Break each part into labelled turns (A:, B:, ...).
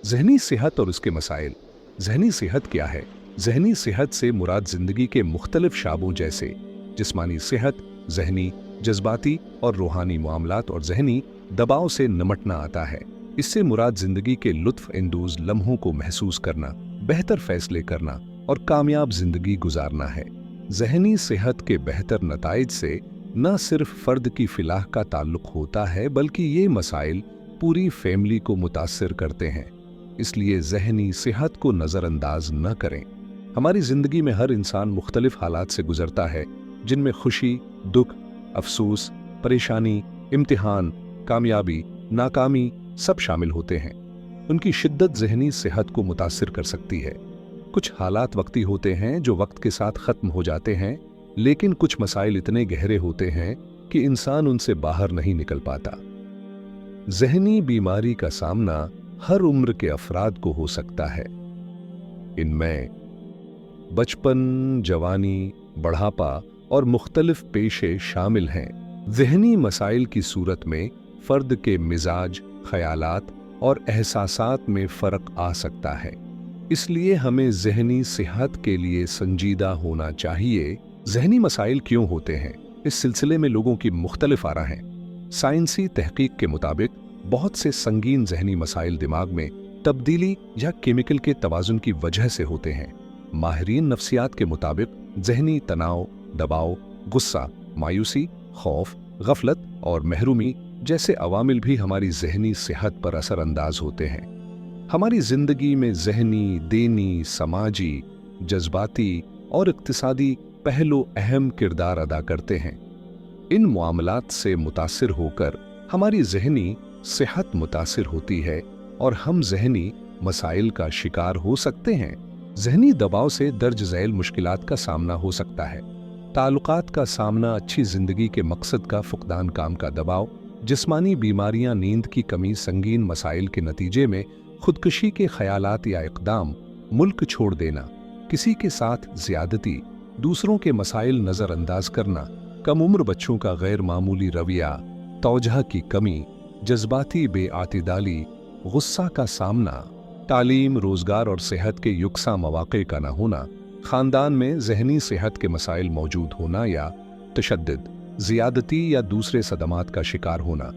A: ज़हनी सेहत और उसके मसाइल। ज़हनी सेहत क्या है? ज़हनी सेहत से मुराद ज़िंदगी के मुख्तलिफ शाबों जैसे जिस्मानी सेहत, ज़हनी, जज्बाती और रूहानी मामलात और ज़हनी दबाव से निमटना आता है। इससे मुराद ज़िंदगी के लुत्फ़ अंदोज़ लम्हों को महसूस करना, बेहतर फैसले करना और कामयाब ज़िंदगी गुजारना है। ज़हनी सेहत के बेहतर नताइज से न सिर्फ फ़र्द की फ़िलाह का ताल्लुक़ होता है, बल्कि ये मसाइल पूरी फैमिली को मुतासिर करते हैं। इसलिए ज़हनी सेहत को नज़रअंदाज न करें। हमारी ज़िंदगी में हर इंसान मुख्तलिफ हालात से गुजरता है, जिनमें खुशी, दुख, अफसोस, परेशानी, इम्तिहान, कामयाबी, नाकामी सब शामिल होते हैं। उनकी शिद्दत ज़हनी सेहत को मुतासिर कर सकती है। कुछ हालात वक्ती होते हैं जो वक्त के साथ ख़त्म हो जाते हैं, लेकिन कुछ मसाइल इतने गहरे होते हैं कि इंसान उनसे बाहर नहीं निकल पाता। ज़हनी बीमारी का सामना हर उम्र के अफराद को हो सकता है। इनमें बचपन, जवानी, बढ़ापा और मुख्तलिफ पेशे शामिल हैं। ज़हनी मसाइल की सूरत में फ़र्द के मिजाज, ख़यालात और एहसासात में फ़र्क आ सकता है। इसलिए हमें ज़हनी सेहत के लिए संजीदा होना चाहिए। ज़हनी मसाइल क्यों होते हैं? इस सिलसिले में लोगों की मुख्तलिफ आरा हैं। साइंसी तहकीक के मुताबिक बहुत से संगीन ज़हनी मसाइल दिमाग में तब्दीली या केमिकल के तवाज़ुन की वजह से होते हैं। माहिरीन नफ्सियात के मुताबिक ज़हनी तनाव, दबाव, गुस्सा, मायूसी, खौफ, गफलत और महरूमी जैसे अवामिल भी हमारी ज़हनी सेहत पर असर अंदाज होते हैं। हमारी ज़िंदगी में ज़हनी, दीनी, समाजी, जज्बाती और इक्तिसादी पहलू अहम किरदार अदा करते हैं। इन मामलात से मुतासिर होकर हमारी ज़हनी सेहत मुतासिर होती है और हम ज़हनी मसाइल का शिकार हो सकते हैं। ज़हनी दबाव से दर्ज झैल मुश्किलात का सामना हो सकता है। ताल्लुकात का सामना, अच्छी ज़िंदगी के मकसद का फुकदान, काम का दबाव, जिस्मानी बीमारियां, नींद की कमी, संगीन मसाइल के नतीजे में खुदकुशी के ख्यालात या इक़दाम, मुल्क छोड़ देना, किसी के साथ ज़्यादती, दूसरों के मसाइल नज़रअंदाज करना, कम उम्र बच्चों का गैर मामूली रवैया, तौजह की कमी, जज्बाती बेआतिदाली, गुस्सा का सामना, तालीम, रोज़गार और सेहत के युक्सा मौक़े का न होना, ख़ानदान में ज़हनी सेहत के मसाइल मौजूद होना या तशद्दुद, ज़ियादती या दूसरे सदमात का शिकार होना।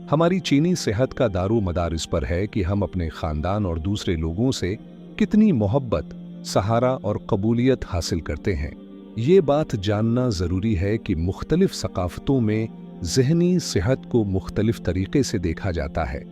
A: हमारी चीनी सेहत का दारो मदार इस पर है कि हम अपने ख़ानदान और दूसरे लोगों से कितनी मोहब्बत, सहारा और कबूलियत हासिल करते हैं। ये बात जानना ज़रूरी है कि मुख्तलिफ सकाफ़तों में ज़हनी सेहत को मुख्तलिफ तरीक़े से देखा जाता है।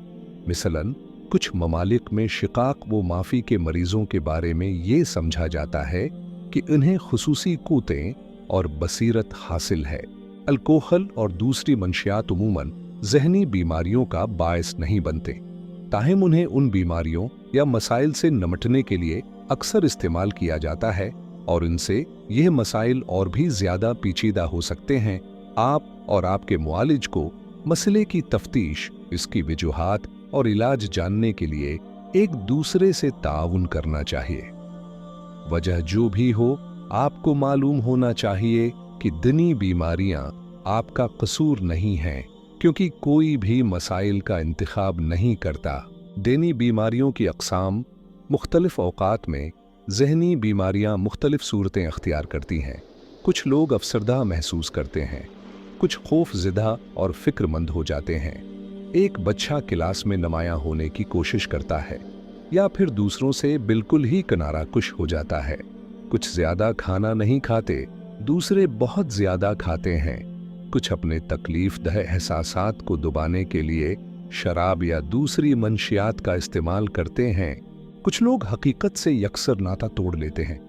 A: मिसलन कुछ ममालिक में शिकाक व माफ़ी के मरीज़ों के बारे में ये समझा जाता है कि उन्हें खुसूसी क़ुव्वतें और बसीरत हासिल है। अल्कोहल और दूसरी मंशियात उमूमन ज़हनी बीमारियों का बायस नहीं बनते, ताहम उन्हें उन बीमारियों या मसाइल से निमटने के लिए अक्सर इस्तेमाल किया जाता है और इनसे यह मसाइल और भी ज़्यादा पेचीदा हो सकते हैं। आप और आपके मुआलिज को मसले की तफ्तीश, इसकी वजूहात और इलाज जानने के लिए एक दूसरे से ताउन करना चाहिए। वजह जो भी हो, आपको मालूम होना चाहिए कि दिनी बीमारियां आपका कसूर नहीं हैं, क्योंकि कोई भी मसाइल का इंतखाब नहीं करता। दिनी बीमारियों की अक़साम मुख्तलिफ औक़ात में ज़हनी बीमारियां मुख्तलिफ सूरतें अख्तियार करती हैं। कुछ लोग अफसरदा महसूस करते हैं, कुछ खौफज़दा और फ़िक्रमंद हो जाते हैं। एक बच्चा क्लास में नुमायां होने की कोशिश करता है या फिर दूसरों से बिल्कुल ही किनारा कुश हो जाता है। कुछ ज़्यादा खाना नहीं खाते, दूसरे बहुत ज़्यादा खाते हैं। कुछ अपने तकलीफ़ दह एहसासात को दबाने के लिए शराब या दूसरी मंशियात का इस्तेमाल करते हैं। कुछ लोग हकीकत से यकसर नाता तोड़ लेते हैं।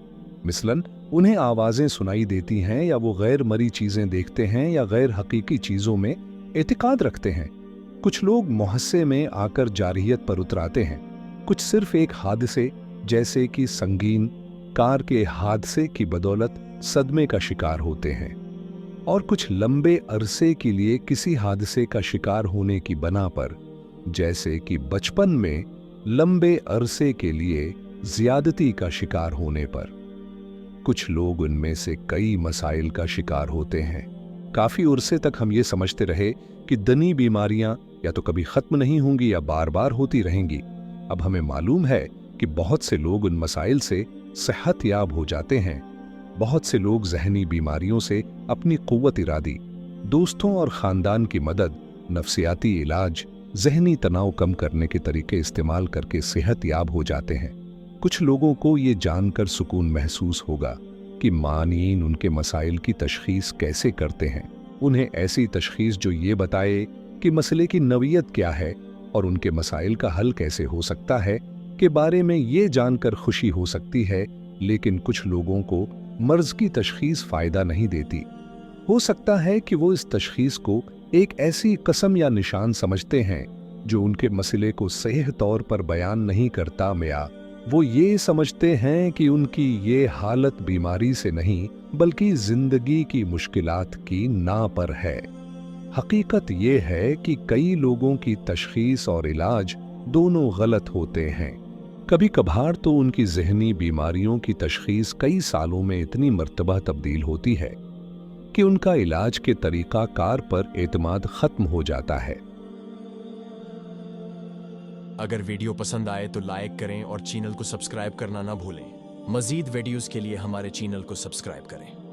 A: मिसलन उन्हें आवाज़ें सुनाई देती हैं या वो गैर मरी चीज़ें देखते हैं या गैर हकीकी चीज़ों में एतिकाद रखते हैं। कुछ लोग मुहस्से में आकर जारहियत पर उतराते हैं। कुछ सिर्फ एक हादसे जैसे कि संगीन कार के हादसे की बदौलत सदमे का शिकार होते हैं और कुछ लंबे अरसे के लिए किसी हादसे का शिकार होने की बना पर, जैसे कि बचपन में लंबे अरसे के लिए ज़्यादती का शिकार होने पर। कुछ लोग उनमें से कई मसाइल का शिकार होते हैं। काफ़ी उर्से तक हम ये समझते रहे कि दनी बीमारियां या तो कभी ख़त्म नहीं होंगी या बार बार होती रहेंगी, अब हमें मालूम है कि बहुत से लोग उन मसाइल से सेहत याब हो जाते हैं। बहुत से लोग ज़हनी बीमारियों से अपनी क़ुव्वत इरादी, दोस्तों और ख़ानदान की मदद, नफ्सियाती इलाज, ज़हनी तनाव कम करने के तरीके इस्तेमाल करके सेहत याब हो जाते हैं। कुछ लोगों को ये जानकर सुकून महसूस होगा कि मानीन उनके मसाइल की तशख़ीस कैसे करते हैं। उन्हें ऐसी तशख़ीस जो ये बताए कि मसले की नवीयत क्या है और उनके मसाइल का हल कैसे हो सकता है के बारे में ये जानकर खुशी हो सकती है। लेकिन कुछ लोगों को मर्ज की तशख़ीस फ़ायदा नहीं देती। हो सकता है कि वो इस तशख़ीस को एक ऐसी कसम या निशान समझते हैं जो उनके मसले को सही तौर पर बयान नहीं करता, या वो ये समझते हैं कि उनकी ये हालत बीमारी से नहीं बल्कि जिंदगी की मुश्किलात की ना पर है। हकीकत ये है कि कई लोगों की तशख़ीस और इलाज दोनों गलत होते हैं। कभी कभार तो उनकी ज़हनी बीमारियों की तशख़ीस कई सालों में इतनी मर्तबा तब्दील होती है कि उनका इलाज के तरीक़ा कार पर एतमाद ख़त्म हो जाता है।
B: अगर वीडियो पसंद आए तो लाइक करें और चैनल को सब्सक्राइब करना ना भूलें। मज़ीद वीडियोज़ के लिए हमारे चैनल को सब्सक्राइब करें।